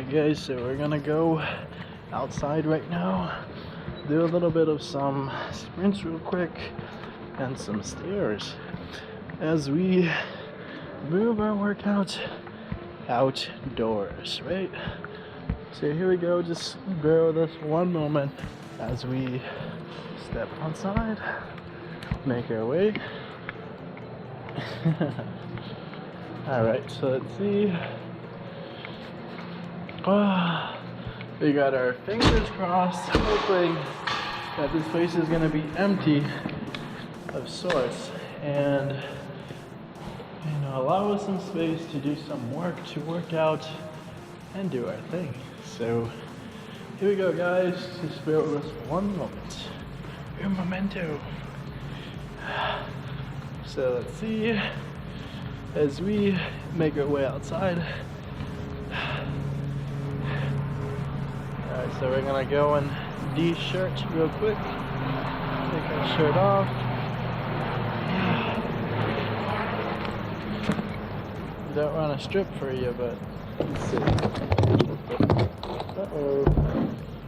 guys, so we're gonna go outside right now, do a little bit of some sprints real quick and some stairs as we move our workout outdoors, right? So here we go, just bear with us one moment as we step outside, make our way. Alright, so let's see. We got our fingers crossed, hoping that this place is going to be empty of sorts and allow us some space to do some work, to work out and do our thing. So here we go, guys. Just bear with us one moment. Un momento. So let's see as we make our way outside. Alright, so we're gonna go and de-shirt real quick. Take our shirt off. Don't want to strip for you, but let's see. Uh-oh.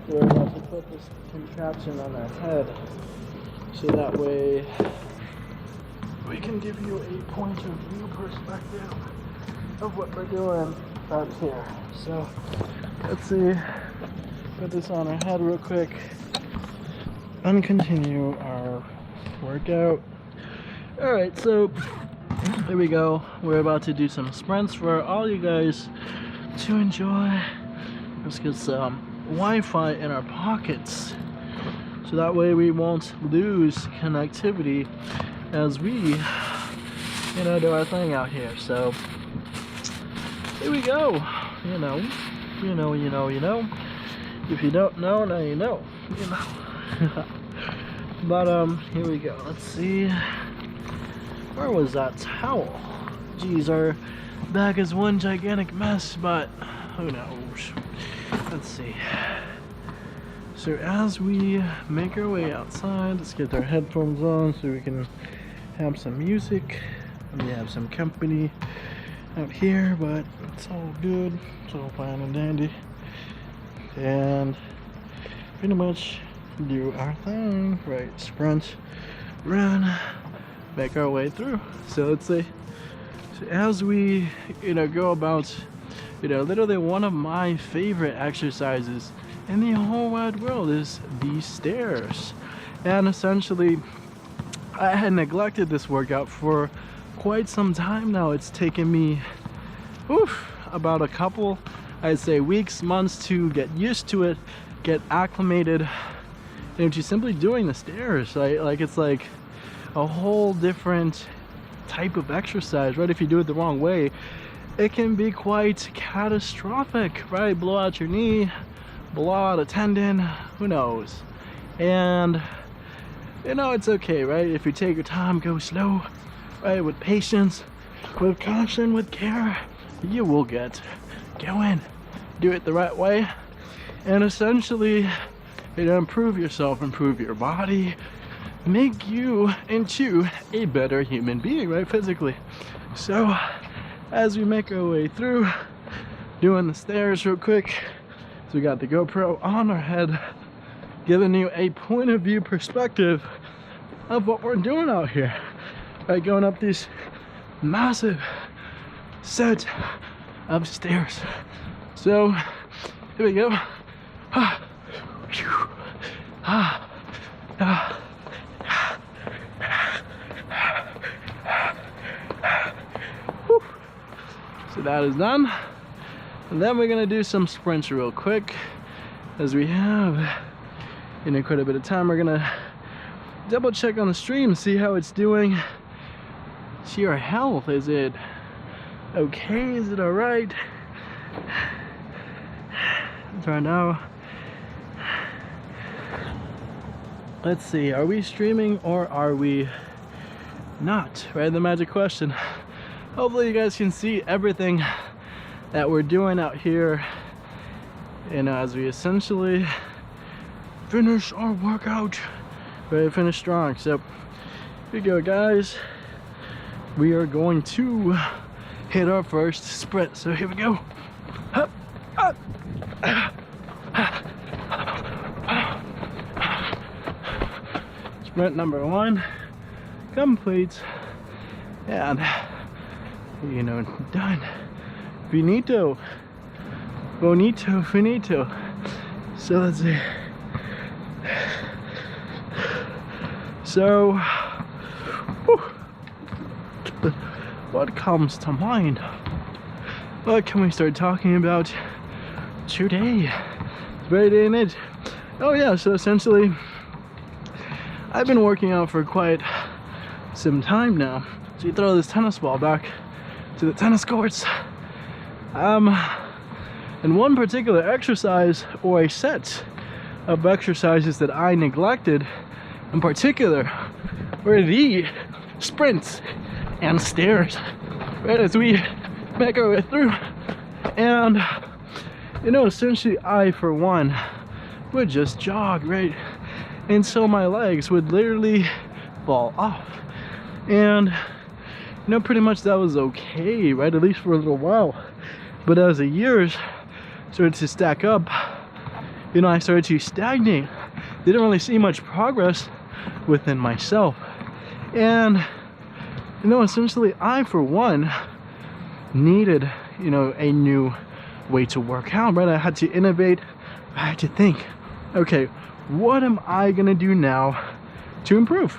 We're about to put this contraption on our head, so that way we can give you a point of view perspective of what we're doing up here. So let's see. Put this on our head real quick and continue our workout. Alright, so there we go. We're about to do some sprints for all you guys to enjoy. Let's get some Wi-Fi in our pockets so that way we won't lose connectivity as we do our thing out here. So here we go. You know. If you don't know, now you know. But here we go. Let's see. Where was that towel? Geez, our bag is one gigantic mess, but who knows? Let's see. So as we make our way outside, let's get our headphones on so we can have some music. We have some company out here, but it's all good. It's all fine and dandy. And pretty much do our thing, right? Sprint, run, make our way through. So let's say, so as we go about, literally one of my favorite exercises in the whole wide world is these stairs. And essentially I had neglected this workout for quite some time now. It's taken me about a couple, I'd say, weeks, months to get used to it, get acclimated to simply doing the stairs. Like it's like a whole different type of exercise, right? If you do it the wrong way, it can be quite catastrophic, right? Blow out your knee, blow out a tendon, who knows? And it's okay, right? If you take your time, go slow, right? With patience, with caution, with care, you will get going. Do it the right way, and essentially improve yourself, improve your body, make you into a better human being, right? Physically. So as we make our way through doing the stairs real quick, so we got the GoPro on our head, giving you a point of view perspective of what we're doing out here, right? Going up these massive set of stairs. So here we go. So that is done. And then we're gonna do some sprints real quick as we have quite a bit of time. We're gonna double check on the stream, see how it's doing, see our health. Is it okay? Is it all right? Right now, let's see, are we streaming or are we not, right? The magic question. Hopefully you guys can see everything that we're doing out here, as we essentially finish our workout, ready to finish strong. So here we go, guys. We are going to hit our first sprint. So here we go. Up, up. Sprint number 1 complete, and done. Finito, bonito, finito. So let's see. So, what comes to mind? What can we start talking about today? It's very day and age. Oh yeah, so essentially, I've been working out for quite some time now. So you throw this tennis ball back to the tennis courts. And one particular exercise, or a set of exercises that I neglected in particular, were the sprints and stairs, right, as we make our way through. And essentially I, for one, would just jog, right, and so my legs would literally fall off. And pretty much that was okay, right, at least for a little while. But as the years started to stack up, I started to stagnate. Didn't really see much progress within myself. And essentially I, for one, needed a new way to work out, right? I had to innovate. I had to think, okay, what am I gonna do now to improve,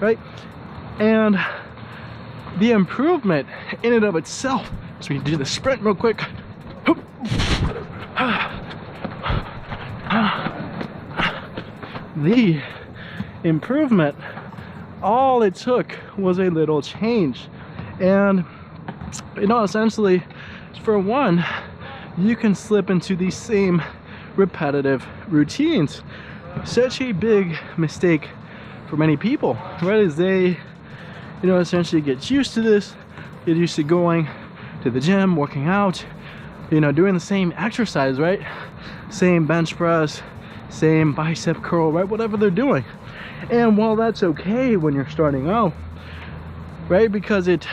right? And the improvement in and of itself, so we do the sprint real quick. The improvement, all it took was a little change. And essentially, for one, you can slip into these same repetitive routines. Such a big mistake for many people, right, is they essentially get used to this, get used to going to the gym, working out, doing the same exercise, right, same bench press, same bicep curl, right, whatever they're doing. And while that's okay when you're starting out, right, because it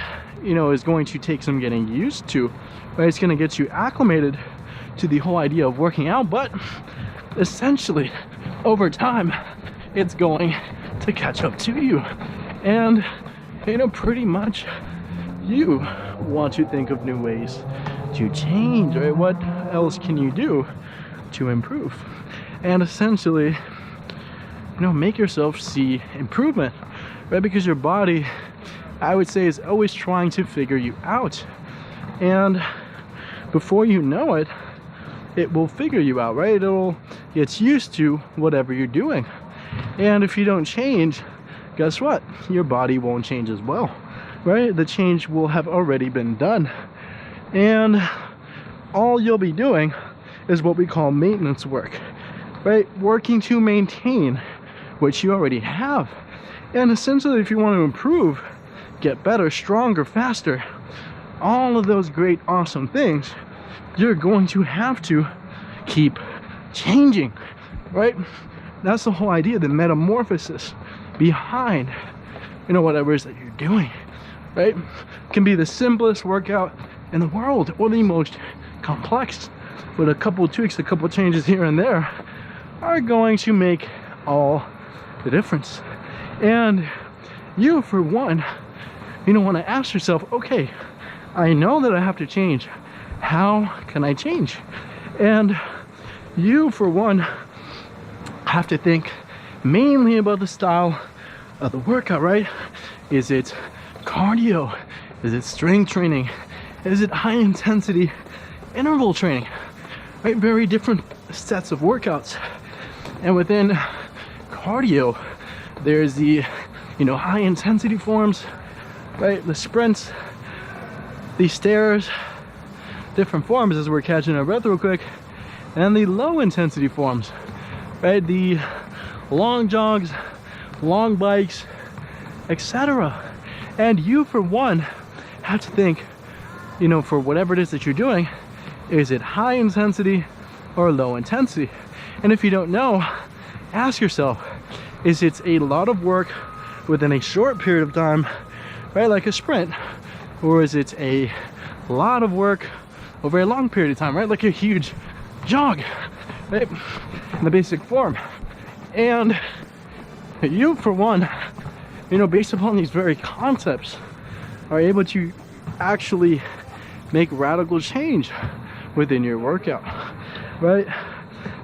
is going to take some getting used to, right, it's going to get you acclimated to the whole idea of working out, but essentially over time it's going to catch up to you. And pretty much you want to think of new ways to change, right? What else can you do to improve? And essentially, make yourself see improvement, right? Because your body, I would say, is always trying to figure you out. And before you know it, it will figure you out, right? It'll get used to whatever you're doing. And if you don't change, guess what? Your body won't change as well, right? The change will have already been done. And all you'll be doing is what we call maintenance work, right? Working to maintain what you already have. And essentially, if you want to improve, get better, stronger, faster, all of those great, awesome things, you're going to have to keep changing, right? That's the whole idea, the metamorphosis behind, whatever it is that you're doing, right? It can be the simplest workout in the world or the most complex, but a couple tweaks, a couple changes here and there are going to make all the difference. And you, for one, want to ask yourself, okay, I know that I have to change. How can I change? And you, for one, have to think mainly about the style of the workout, right? Is it cardio? Is it strength training? Is it high intensity interval training? Right? Very different sets of workouts. And within cardio, there's the high intensity forms, right? The sprints, the stairs, different forms as we're catching our breath real quick, and the low intensity forms, right? The long jogs, long bikes, etc. And you, for one, have to think, for whatever it is that you're doing, is it high intensity or low intensity? And if you don't know, ask yourself, is it a lot of work within a short period of time, right, like a sprint, or is it a lot of work over a long period of time, right, like a huge jog, right? In the basic form. And you, for one, based upon these very concepts, are able to actually make radical change within your workout, right?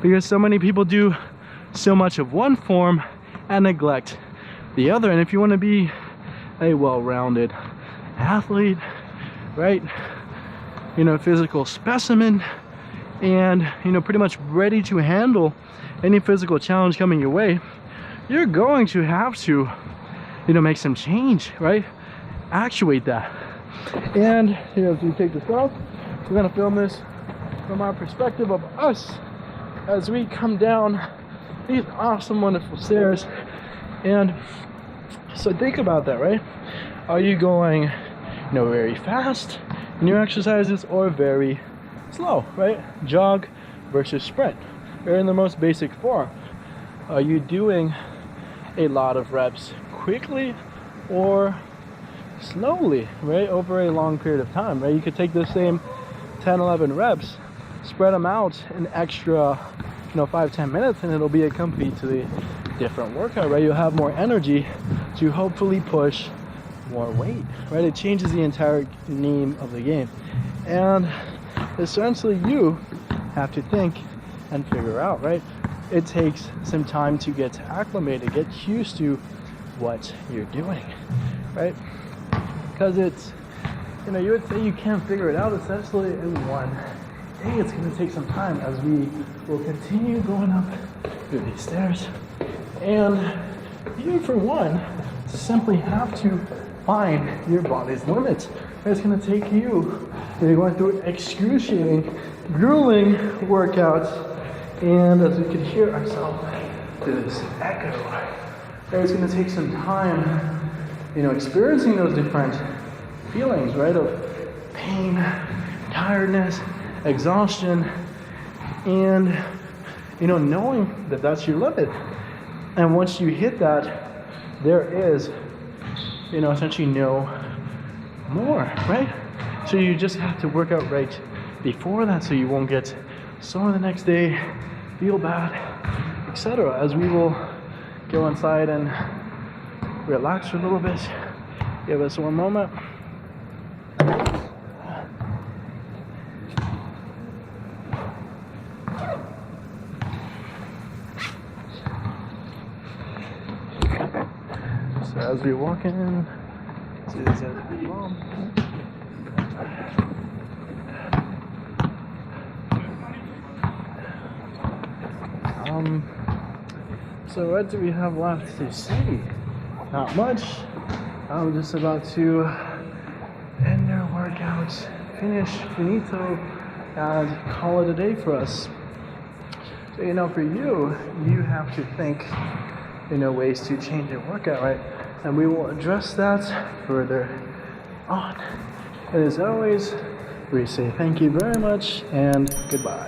Because so many people do so much of one form and neglect the other. And if you want to be a well-rounded athlete, right, physical specimen, and pretty much ready to handle any physical challenge coming your way, you're going to have to make some change, right? Actuate that. And as we take this off, we're gonna film this from our perspective of us as we come down these awesome, wonderful stairs. And so think about that, right? Are you going very fast in your exercises or very slow, right? Jog versus sprint. Or in the most basic form, are you doing a lot of reps quickly or slowly, right, over a long period of time, right? You could take the same 10-11 reps, spread them out an extra 5-10 minutes, and it'll be a completely different workout, right? You'll have more energy to hopefully push more weight, right? It changes the entire name of the game. And essentially you have to think and figure out, right? It takes some time to get acclimated, get used to what you're doing, right? Because it's, you would say you can't figure it out essentially in one day. It's going to take some time as we will continue going up through these stairs. And you, for one, simply have to find your body's limits. It's going to take you, going through excruciating, grueling workouts. And as we can hear ourselves through this echo, it's going to take some time, experiencing those different feelings, right, of pain, tiredness, exhaustion, and, knowing that that's your limit. And once you hit that, there is, essentially no more, right? So you just have to work out right before that so you won't get sore the next day, feel bad, etc. As we will go inside and relax for a little bit. Give us one moment. So as we walk in, see this as we go. So what do we have left to say? Not much. I'm just about to end our workout, finish, finito, and call it a day for us. So, for you, you have to think, ways to change your workout, right? And we will address that further on. And as always, we say thank you very much and goodbye.